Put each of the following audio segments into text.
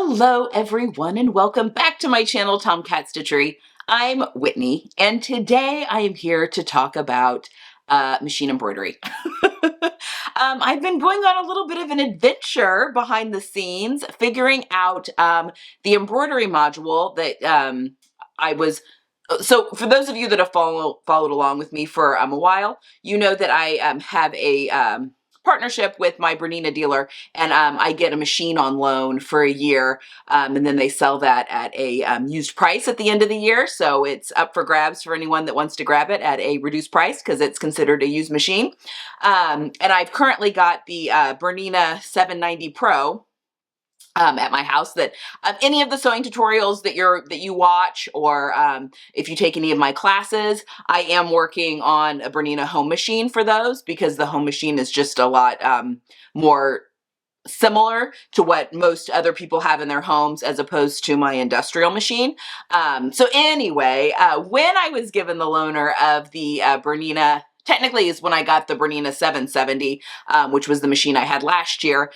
Hello everyone and welcome back to my channel, Tomcat Stitchery. I'm Whitney and today I am here to talk about machine embroidery. I've been going on a little bit of an adventure behind the scenes, figuring out the embroidery module that so for those of you that have followed along with me for a while, you know that I have a partnership with my Bernina dealer, and I get a machine on loan for a year, and then they sell that at a used price at the end of the year. So it's up for grabs for anyone that wants to grab it at a reduced price because it's considered a used machine. And I've currently got the Bernina 790 Pro at my house. That any of the sewing tutorials that you watch, or if you take any of my classes, I am working on a Bernina home machine for those, because the home machine is just a lot more similar to what most other people have in their homes as opposed to my industrial machine. So anyway, when I was given the loaner of the Bernina, technically is when I got the Bernina 770, which was the machine I had last year.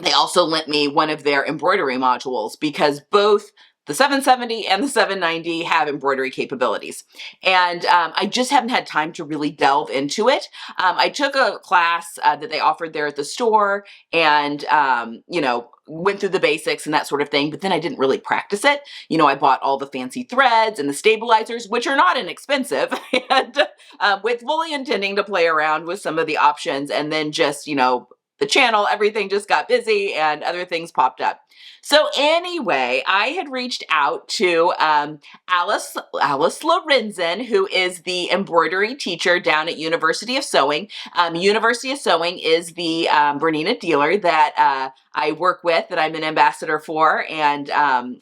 They also lent me one of their embroidery modules, because both the 770 and the 790 have embroidery capabilities. And I just haven't had time to really delve into it. I took a class that they offered there at the store, and, went through the basics and that sort of thing, but then I didn't really practice it. I bought all the fancy threads and the stabilizers, which are not inexpensive, and with fully intending to play around with some of the options, and then just, the channel, everything just got busy and other things popped up. So anyway, I had reached out to Alice Lorenzen, who is the embroidery teacher down at University of Sewing. University of Sewing is the Bernina dealer that I work with, that I'm an ambassador for, and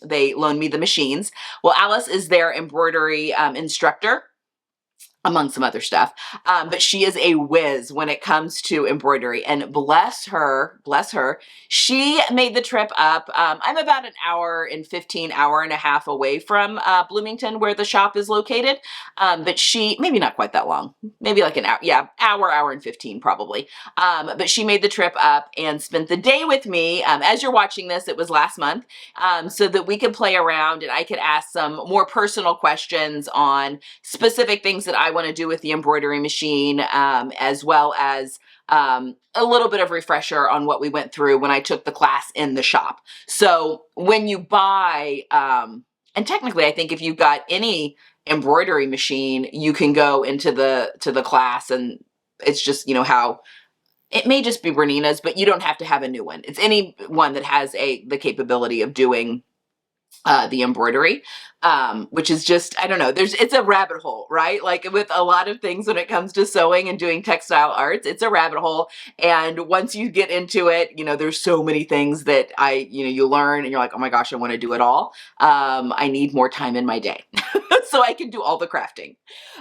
they loan me the machines. Well, Alice is their embroidery instructor, among some other stuff. But she is a whiz when it comes to embroidery, and bless her, she made the trip up. I'm about an hour and 15, hour and a half away from Bloomington, where the shop is located. But she, maybe not quite that long, maybe like an hour, yeah, hour and 15 probably. But she made the trip up and spent the day with me. As you're watching this, it was last month, so that we could play around and I could ask some more personal questions on specific things that I want to do with the embroidery machine, as well as a little bit of refresher on what we went through when I took the class in the shop. So when you buy, and technically I think if you've got any embroidery machine, you can go into the class, and it's just, how it may just be Bernina's, but you don't have to have a new one. It's any one that has the capability of doing the embroidery, which is just, I don't know, it's a rabbit hole, right? Like with a lot of things when it comes to sewing and doing textile arts, it's a rabbit hole. And once you get into it, there's so many things that you learn, and you're like, oh my gosh, I want to do it all. I need more time in my day so I can do all the crafting.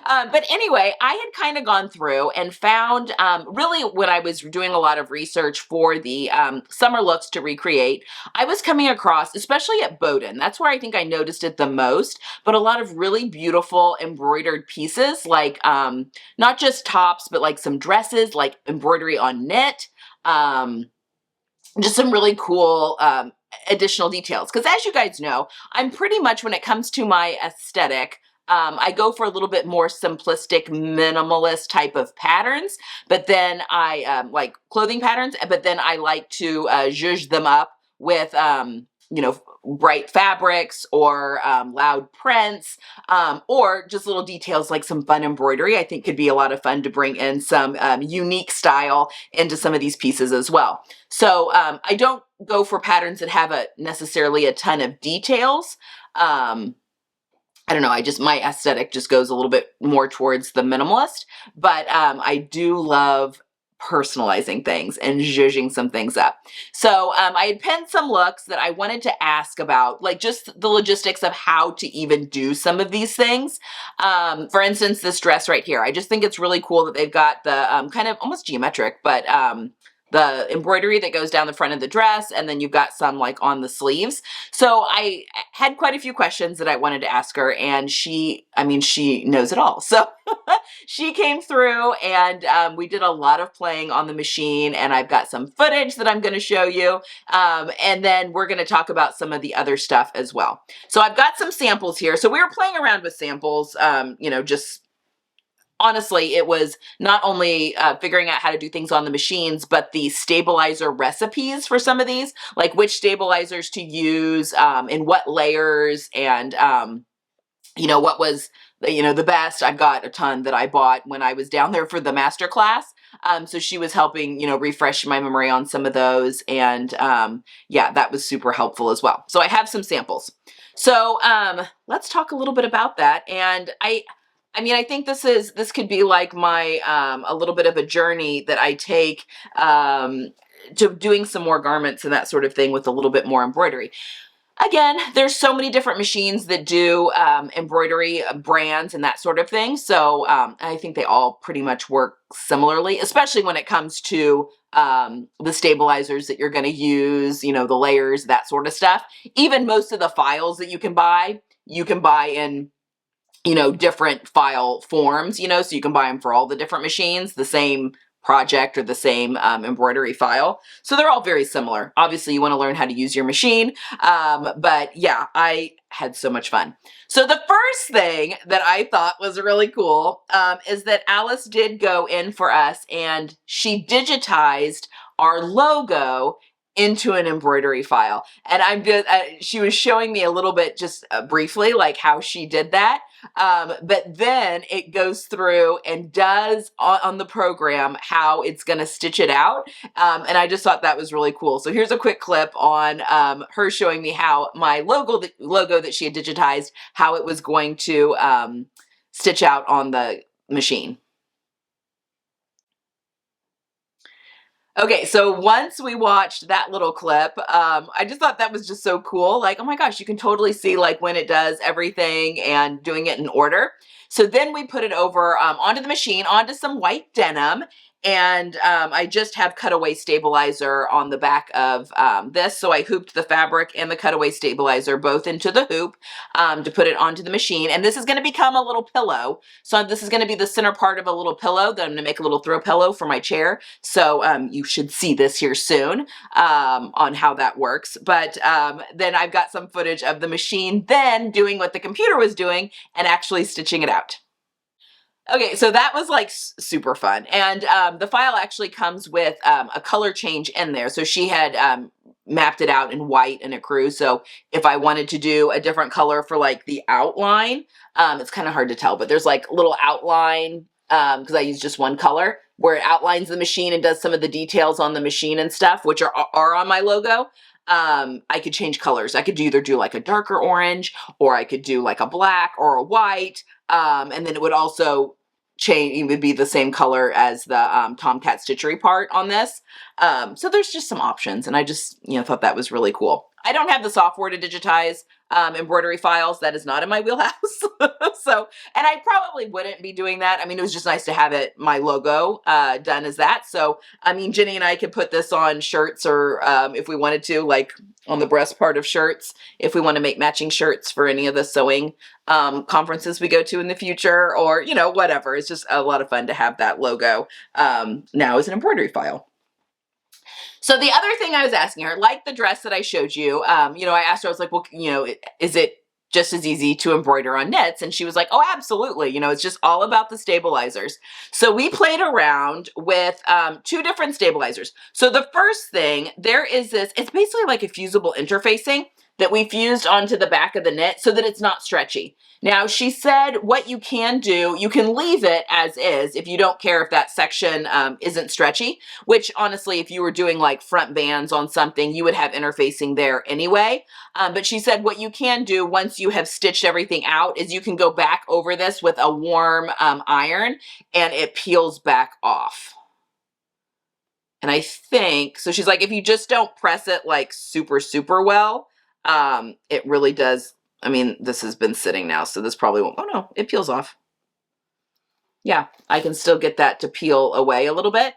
But anyway, I had kind of gone through and found, really when I was doing a lot of research for the summer looks to recreate, I was coming across, especially at Bowdoin, that's where I think I noticed it the most, but a lot of really beautiful embroidered pieces, like not just tops, but like some dresses, like embroidery on knit, just some really cool additional details. Because as you guys know, I'm pretty much, when it comes to my aesthetic, I go for a little bit more simplistic, minimalist type of patterns, but then I like clothing patterns, but then I like to zhuzh them up with, bright fabrics, or loud prints, or just little details like some fun embroidery. I think could be a lot of fun to bring in some unique style into some of these pieces as well. So I don't go for patterns that have necessarily a ton of details. I don't know, my aesthetic just goes a little bit more towards the minimalist, but I do love personalizing things and zhuzhing some things up. So I had penned some looks that I wanted to ask about, like just the logistics of how to even do some of these things. For instance, this dress right here, I just think it's really cool that they've got the kind of almost geometric, but the embroidery that goes down the front of the dress, and then you've got some like on the sleeves. So I had quite a few questions that I wanted to ask her, and she knows it all. So she came through, and we did a lot of playing on the machine, and I've got some footage that I'm going to show you. And then we're going to talk about some of the other stuff as well. So I've got some samples here. So we were playing around with samples, just honestly, it was not only figuring out how to do things on the machines, but the stabilizer recipes for some of these, like which stabilizers to use, in what layers, and what was the best. I've got a ton that I bought when I was down there for the master class. So she was helping, refresh my memory on some of those. And yeah, that was super helpful as well. So I have some samples. So let's talk a little bit about that. And I think this could be like my, a little bit of a journey that I take to doing some more garments and that sort of thing with a little bit more embroidery. Again, there's so many different machines that do embroidery brands and that sort of thing. So I think they all pretty much work similarly, especially when it comes to the stabilizers that you're going to use, the layers, that sort of stuff. Even most of the files that you can buy in different file forms, so you can buy them for all the different machines, the same project or the same embroidery file. So they're all very similar. Obviously, you want to learn how to use your machine. But yeah, I had so much fun. So the first thing that I thought was really cool is that Alice did go in for us and she digitized our logo into an embroidery file. And she was showing me a little bit just briefly like how she did that. But then it goes through and does on the program how it's going to stitch it out. And I just thought that was really cool. So here's a quick clip on her showing me how my logo that she had digitized, how it was going to stitch out on the machine. Okay, so once we watched that little clip, I just thought that was just so cool. Like, oh my gosh, you can totally see like when it does everything and doing it in order. So then we put it over onto the machine, onto some white denim. And I just have cutaway stabilizer on the back of this. So I hooped the fabric and the cutaway stabilizer both into the hoop to put it onto the machine. And this is going to become a little pillow. So this is going to be the center part of a little pillow that I'm going to make a little throw pillow for my chair. So you should see this here soon on how that works. But then I've got some footage of the machine then doing what the computer was doing and actually stitching it out. Okay, so that was like super fun. And the file actually comes with a color change in there. So she had mapped it out in white and ecru. So if I wanted to do a different color for like the outline, it's kind of hard to tell, but there's like little outline because I use just one color where it outlines the machine and does some of the details on the machine and stuff, which are on my logo. I could change colors. I could either do like a darker orange, or I could do like a black or a white. And then it would also change, it would be the same color as the Tomcat stitchery part on this. So there's just some options, and I just thought that was really cool. I don't have the software to digitize embroidery files. That is not in my wheelhouse. So, and I probably wouldn't be doing that. I mean, it was just nice to have my logo done as that. So, I mean, Jenny and I could put this on shirts, or if we wanted to, like on the breast part of shirts, if we want to make matching shirts for any of the sewing conferences we go to in the future, or, whatever. It's just a lot of fun to have that logo now as an embroidery file. So the other thing I was asking her, like the dress that I showed you, I asked her, I was like, well, is it just as easy to embroider on knits? And she was like, oh, absolutely. It's just all about the stabilizers. So we played around with 2 different stabilizers. So the first thing, there is this, it's basically like a fusible interfacing that we fused onto the back of the knit so that it's not stretchy. Now, she said what you can do, you can leave it as is if you don't care if that section isn't stretchy, which honestly, if you were doing like front bands on something, you would have interfacing there anyway. But she said what you can do once you have stitched everything out is you can go back over this with a warm iron and it peels back off. And I think, so she's like, if you just don't press it like super, super well, it really does. I mean, this has been sitting now, so this probably won't, oh no, it peels off. Yeah, I can still get that to peel away a little bit.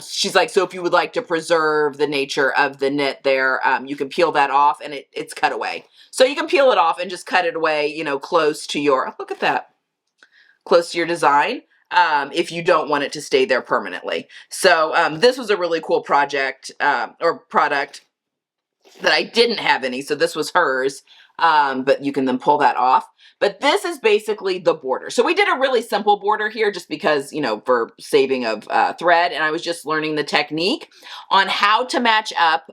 She's like, so if you would like to preserve the nature of the knit there, you can peel that off and it's cut away. So you can peel it off and just cut it away, you know, close to your, look at that, close to your design, if you don't want it to stay there permanently. So this was a really cool project or product that I didn't have any, so this was hers, but you can then pull that off. But this is basically the border. So we did a really simple border here just because, you know, for saving of thread, and I was just learning the technique on how to match up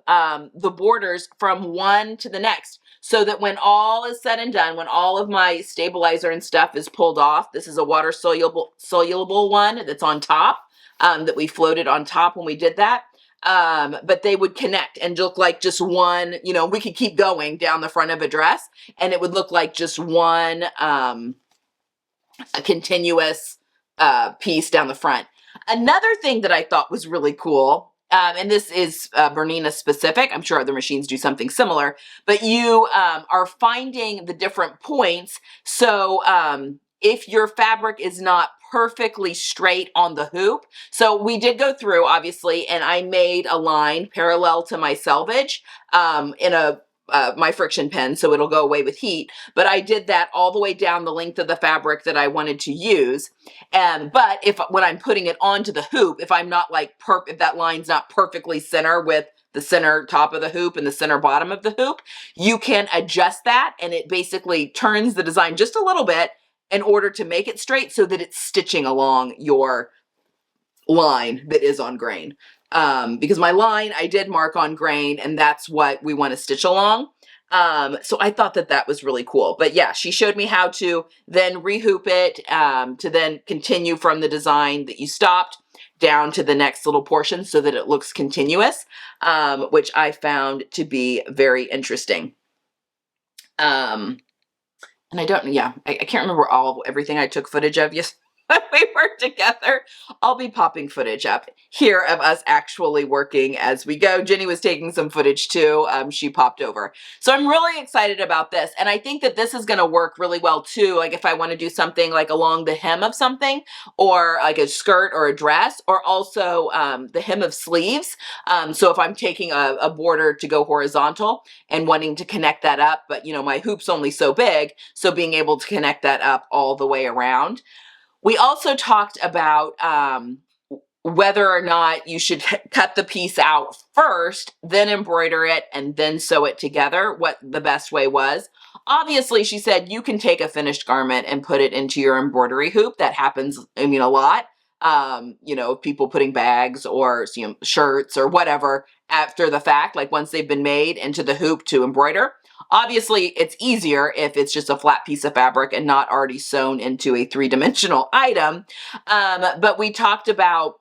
the borders from one to the next, so that when all is said and done, when all of my stabilizer and stuff is pulled off, this is a water soluble one that's on top, that we floated on top when we did that. But they would connect and look like just one, you know, we could keep going down the front of a dress and it would look like just one, a continuous, piece down the front. Another thing that I thought was really cool, and this is Bernina specific, I'm sure other machines do something similar, but you are finding the different points. So if your fabric is not perfectly straight on the hoop, so we did go through obviously, and I made a line parallel to my selvage in a my friction pen, so it'll go away with heat. But I did that all the way down the length of the fabric that I wanted to use. But if when I'm putting it onto the hoop, if I'm not like if that line's not perfectly center with the center top of the hoop and the center bottom of the hoop, you can adjust that, and it basically turns the design just a little bit in order to make it straight so that it's stitching along your line that is on grain. Because my line, I did mark on grain, and that's what we want to stitch along. So I thought that that was really cool. But yeah, she showed me how to then rehoop it, to then continue from the design that you stopped down to the next little portion so that it looks continuous, which I found to be very interesting. And I don't, yeah, I can't remember everything I took footage of yesterday. We worked together. I'll be popping footage up here of us actually working as we go. Jenny was taking some footage too. She popped over. So I'm really excited about this. And I think that this is going to work really well too. Like if I want to do something like along the hem of something, or like a skirt or a dress, or also the hem of sleeves. So if I'm taking a border to go horizontal and wanting to connect that up, but you know, my hoop's only so big, so being able to connect that up all the way around. We also talked about whether or not you should cut the piece out first, then embroider it, and then sew it together, what the best way was. Obviously, she said you can take a finished garment and put it into your embroidery hoop. That happens, I mean, a lot. You know, people putting bags or, you know, shirts or whatever after the fact, like once they've been made, into the hoop to embroider. Obviously, it's easier if it's just a flat piece of fabric and not already sewn into a three-dimensional item. But we talked about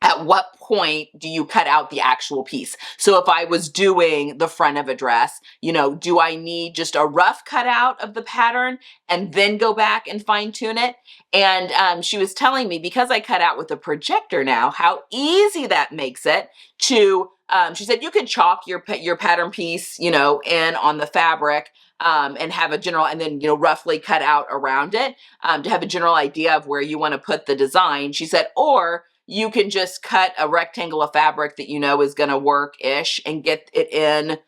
at what point do you cut out the actual piece? So if I was doing the front of a dress, you know, do I need just a rough cutout of the pattern and then go back and fine tune it? And she was telling me, because I cut out with a projector now, how easy that makes it to, she said you can chalk your pattern piece, you know, in on the fabric, and have a general, and then, you know, roughly cut out around it, to have a general idea of where you want to put the design. She said, or you can just cut a rectangle of fabric that you know is going to work-ish and get it in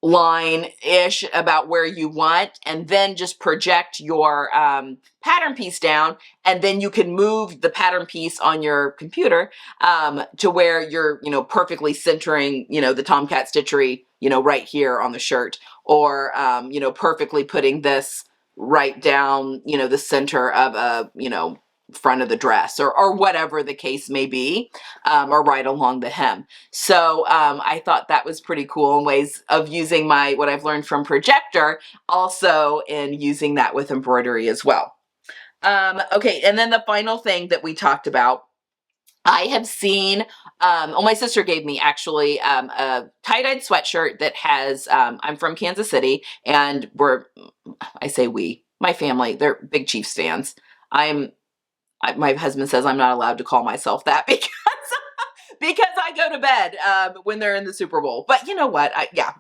line-ish about where you want, and then just project your pattern piece down, and then you can move the pattern piece on your computer to where you're, you know, perfectly centering, you know, the Tomcat stitchery, you know, right here on the shirt, or, you know, perfectly putting this right down, you know, the center of a, you know, front of the dress, or whatever the case may be, or right along the hem. So I thought that was pretty cool, in ways of using what I've learned from projector, also in using that with embroidery as well. Okay, and then the final thing that we talked about, I have seen, my sister gave me actually a tie-dyed sweatshirt that has, I'm from Kansas City, and I say we, my family, they're big Chiefs fans. My husband says I'm not allowed to call myself that because I go to bed when they're in the Super Bowl. But you know what?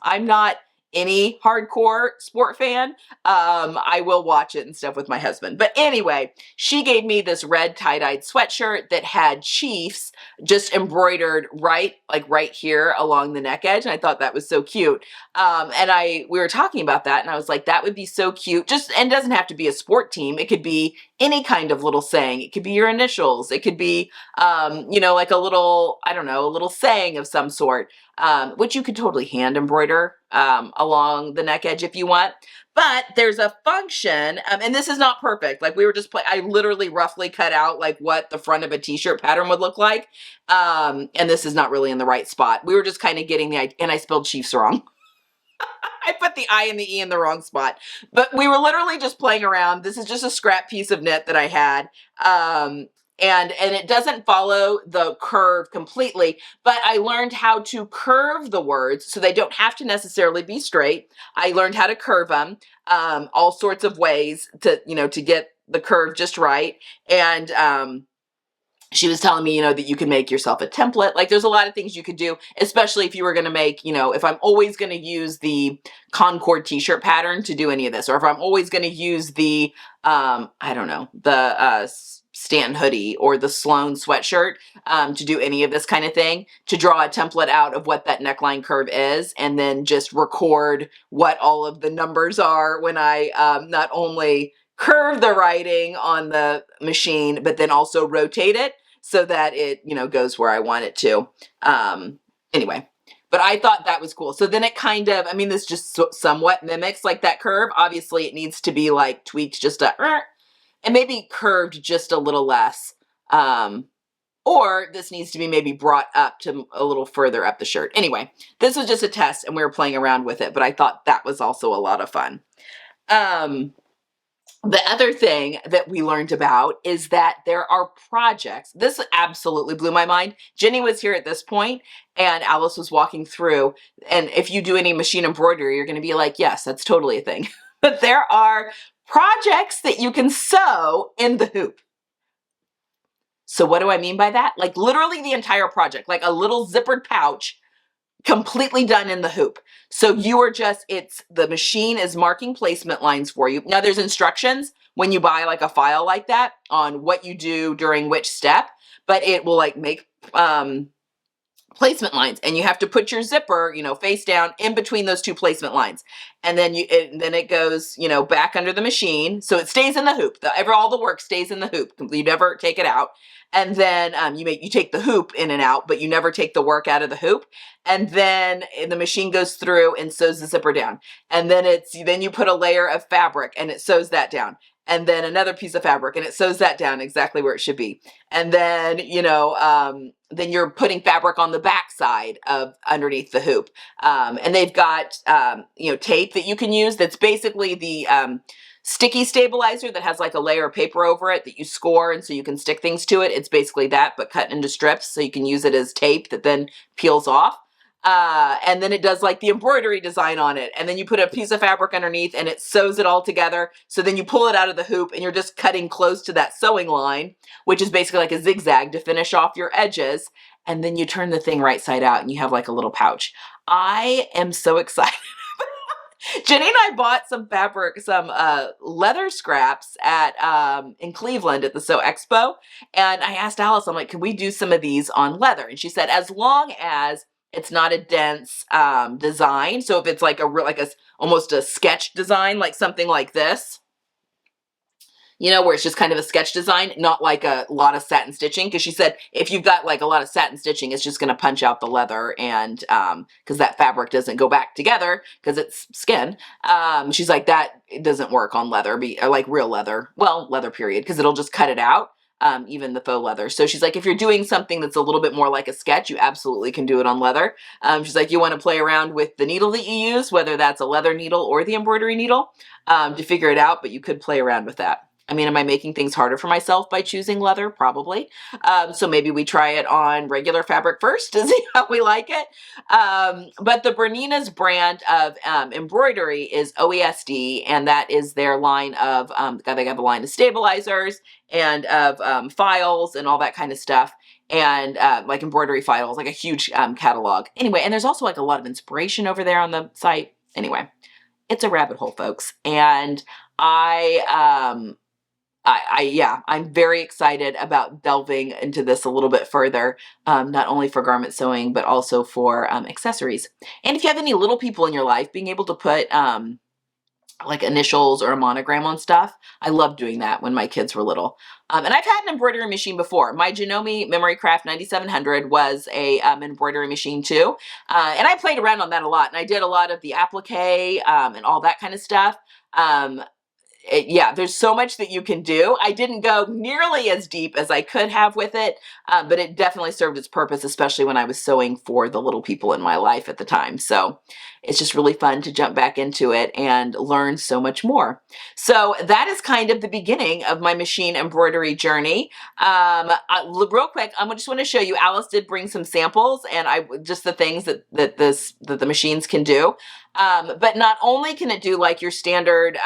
I'm not any hardcore sport fan, I will watch it and stuff with my husband. But anyway, she gave me this red tie-dyed sweatshirt that had Chiefs just embroidered right here along the neck edge. And I thought that was so cute. And we were talking about that and I was like, that would be so cute. And it doesn't have to be a sport team. It could be any kind of little saying. It could be your initials. It could be, like a little, I don't know, a little saying of some sort, which you could totally hand embroider along the neck edge if you want. But there's a function, and this is not perfect. Like we were just I literally roughly cut out like what the front of a t-shirt pattern would look like. And this is not really in the right spot. We were just kind of getting the idea, and I spelled Chiefs wrong. I put the I and the E in the wrong spot, but we were literally just playing around. This is just a scrap piece of knit that I had. And it doesn't follow the curve completely, but I learned how to curve the words so they don't have to necessarily be straight. I learned how to curve them, all sorts of ways to get the curve just right. And, she was telling me, that you can make yourself a template. Like there's a lot of things you could do, especially if you were going to make, if I'm always going to use the Concord t-shirt pattern to do any of this, or if I'm always going to use the, the Stanton hoodie or the Sloan sweatshirt to do any of this kind of thing, to draw a template out of what that neckline curve is, and then just record what all of the numbers are when I not only curve the writing on the machine, but then also rotate it so that it, goes where I want it to. Anyway, but I thought that was cool. So then it kind of, this just somewhat mimics like that curve. Obviously it needs to be like tweaked just and maybe curved just a little less. Or this needs to be maybe brought up to a little further up the shirt. Anyway, this was just a test and we were playing around with it, but I thought that was also a lot of fun. The other thing that we learned about is that there are projects. This absolutely blew my mind. Jenny was here at this point and Alice was walking through. And if you do any machine embroidery, you're going to be like, yes, that's totally a thing. But there are projects that you can sew in the hoop. So what do I mean by that? Like literally the entire project, like a little zippered pouch completely done in the hoop. So you are the machine is marking placement lines for you. Now there's instructions when you buy like a file like that on what you do during which step, but it will like make placement lines, and you have to put your zipper, face down in between those two placement lines. And then it goes, back under the machine. So it stays in the hoop. All the work stays in the hoop. You never take it out. And then you take the hoop in and out, but you never take the work out of the hoop. And then the machine goes through and sews the zipper down. And then you put a layer of fabric and it sews that down. And then another piece of fabric and it sews that down exactly where it should be. And then, then you're putting fabric on the back side of underneath the hoop. And they've got, tape that you can use. That's basically the sticky stabilizer that has like a layer of paper over it that you score. And so you can stick things to it. It's basically that, but cut into strips. So you can use it as tape that then peels off. And then it does like the embroidery design on it. And then you put a piece of fabric underneath and it sews it all together. So then you pull it out of the hoop and you're just cutting close to that sewing line, which is basically like a zigzag to finish off your edges. And then you turn the thing right side out and you have like a little pouch. I am so excited. Jenny and I bought some fabric, some leather scraps in Cleveland at the Sew Expo. And I asked Alice, I'm like, can we do some of these on leather? And she said, as long as it's not a dense design. So if it's like almost a sketch design, like something like this, where it's just kind of a sketch design, not like a lot of satin stitching. Cause she said, if you've got like a lot of satin stitching, it's just going to punch out the leather. And cause that fabric doesn't go back together cause it's skin. She's like, that it doesn't work on leather, like real leather. Well, leather period, cause it'll just cut it out. Even the faux leather. So she's like, if you're doing something that's a little bit more like a sketch, you absolutely can do it on leather. She's like, you want to play around with the needle that you use, whether that's a leather needle or the embroidery needle, to figure it out, but you could play around with that. Am I making things harder for myself by choosing leather? Probably. So maybe we try it on regular fabric first to see how we like it. But the Bernina's brand of embroidery is OESD, and that is their line of, they have a line of stabilizers and of files and all that kind of stuff. And like embroidery files, like a huge catalog. Anyway, and there's also like a lot of inspiration over there on the site. Anyway, it's a rabbit hole, folks. And yeah, I'm very excited about delving into this a little bit further, not only for garment sewing, but also for accessories. And if you have any little people in your life, being able to put like initials or a monogram on stuff. I loved doing that when my kids were little. And I've had an embroidery machine before. My Janome Memory Craft 9700 was a embroidery machine too. And I played around on that a lot. And I did a lot of the applique and all that kind of stuff. Yeah, there's so much that you can do. I didn't go nearly as deep as I could have with it, but it definitely served its purpose, especially when I was sewing for the little people in my life at the time. So it's just really fun to jump back into it and learn so much more. So that is kind of the beginning of my machine embroidery journey. Real quick, I just want to show you, Alice did bring some samples and just the things that the machines can do. But not only can it do like your standard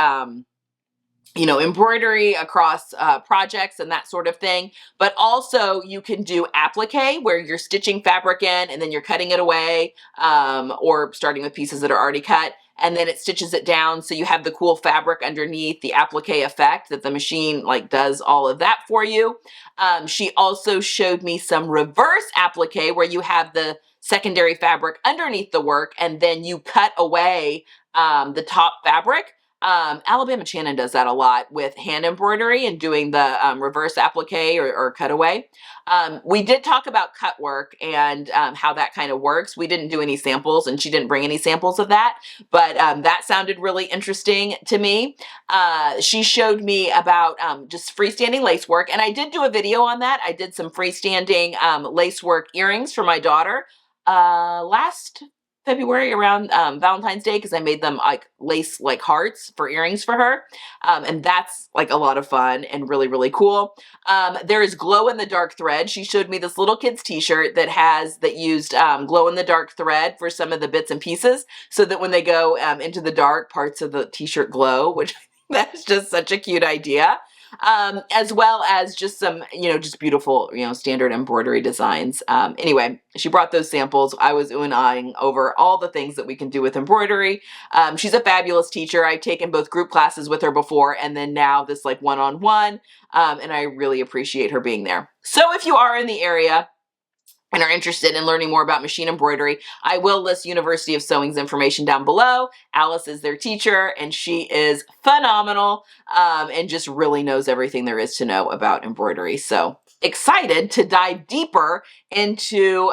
embroidery across projects and that sort of thing. But also you can do applique where you're stitching fabric in and then you're cutting it away or starting with pieces that are already cut. And then it stitches it down so you have the cool fabric underneath, the applique effect that the machine like does all of that for you. She also showed me some reverse applique where you have the secondary fabric underneath the work and then you cut away the top fabric. Alabama Shannon does that a lot with hand embroidery and doing the reverse applique or cutaway. We did talk about cut work and how that kind of works. We didn't do any samples and she didn't bring any samples of that, but that sounded really interesting to me. She showed me about just freestanding lace work, and I did do a video on that. I did some freestanding lace work earrings for my daughter last February around Valentine's Day because I made them like lace like hearts for earrings for her. And that's like a lot of fun and really, really cool. There is glow in the dark thread. She showed me this little kid's t-shirt that used glow in the dark thread for some of the bits and pieces so that when they go into the dark, parts of the t-shirt glow, which that's just such a cute idea. As well as just some, just beautiful, standard embroidery designs. Anyway, she brought those samples. I was oohing and eyeing over all the things that we can do with embroidery. She's a fabulous teacher. I've taken both group classes with her before and then now this like one-on-one, and I really appreciate her being there. So if you are in the area and are interested in learning more about machine embroidery, I will list University of Sewing's information down below. Alice is their teacher, and she is phenomenal and just really knows everything there is to know about embroidery. So excited to dive deeper into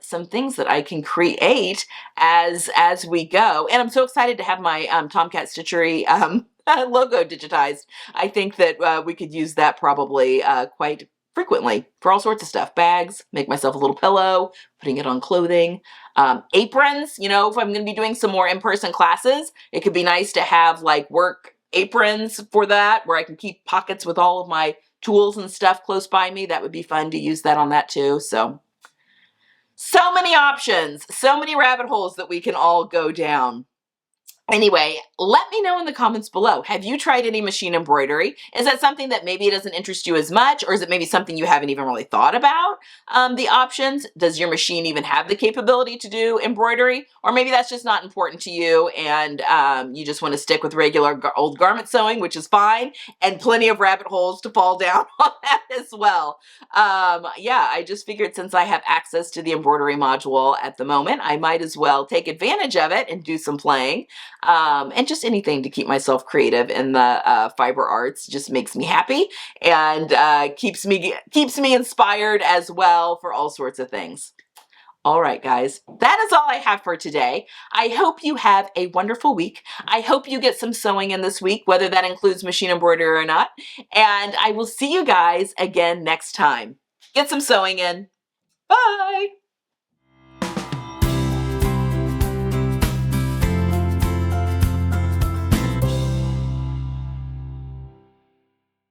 some things that I can create as we go. And I'm so excited to have my Tomcat Stitchery logo digitized. I think that we could use that probably quite frequently for all sorts of stuff. Bags, make myself a little pillow, putting it on clothing. Aprons, if I'm going to be doing some more in-person classes, it could be nice to have like work aprons for that where I can keep pockets with all of my tools and stuff close by me. That would be fun to use that on that too. So many options, so many rabbit holes that we can all go down. Anyway, let me know in the comments below. Have you tried any machine embroidery? Is that something that maybe it doesn't interest you as much, or is it maybe something you haven't even really thought about? The options, does your machine even have the capability to do embroidery? Or maybe that's just not important to you and you just want to stick with regular old garment sewing, which is fine, and plenty of rabbit holes to fall down on that as well. Yeah, I just figured since I have access to the embroidery module at the moment, I might as well take advantage of it and do some playing. And just anything to keep myself creative in the fiber arts just makes me happy and keeps me inspired as well for all sorts of things. All right, guys, that is all I have for today. I hope you have a wonderful week. I hope you get some sewing in this week, whether that includes machine embroidery or not. And I will see you guys again next time. Get some sewing in. Bye.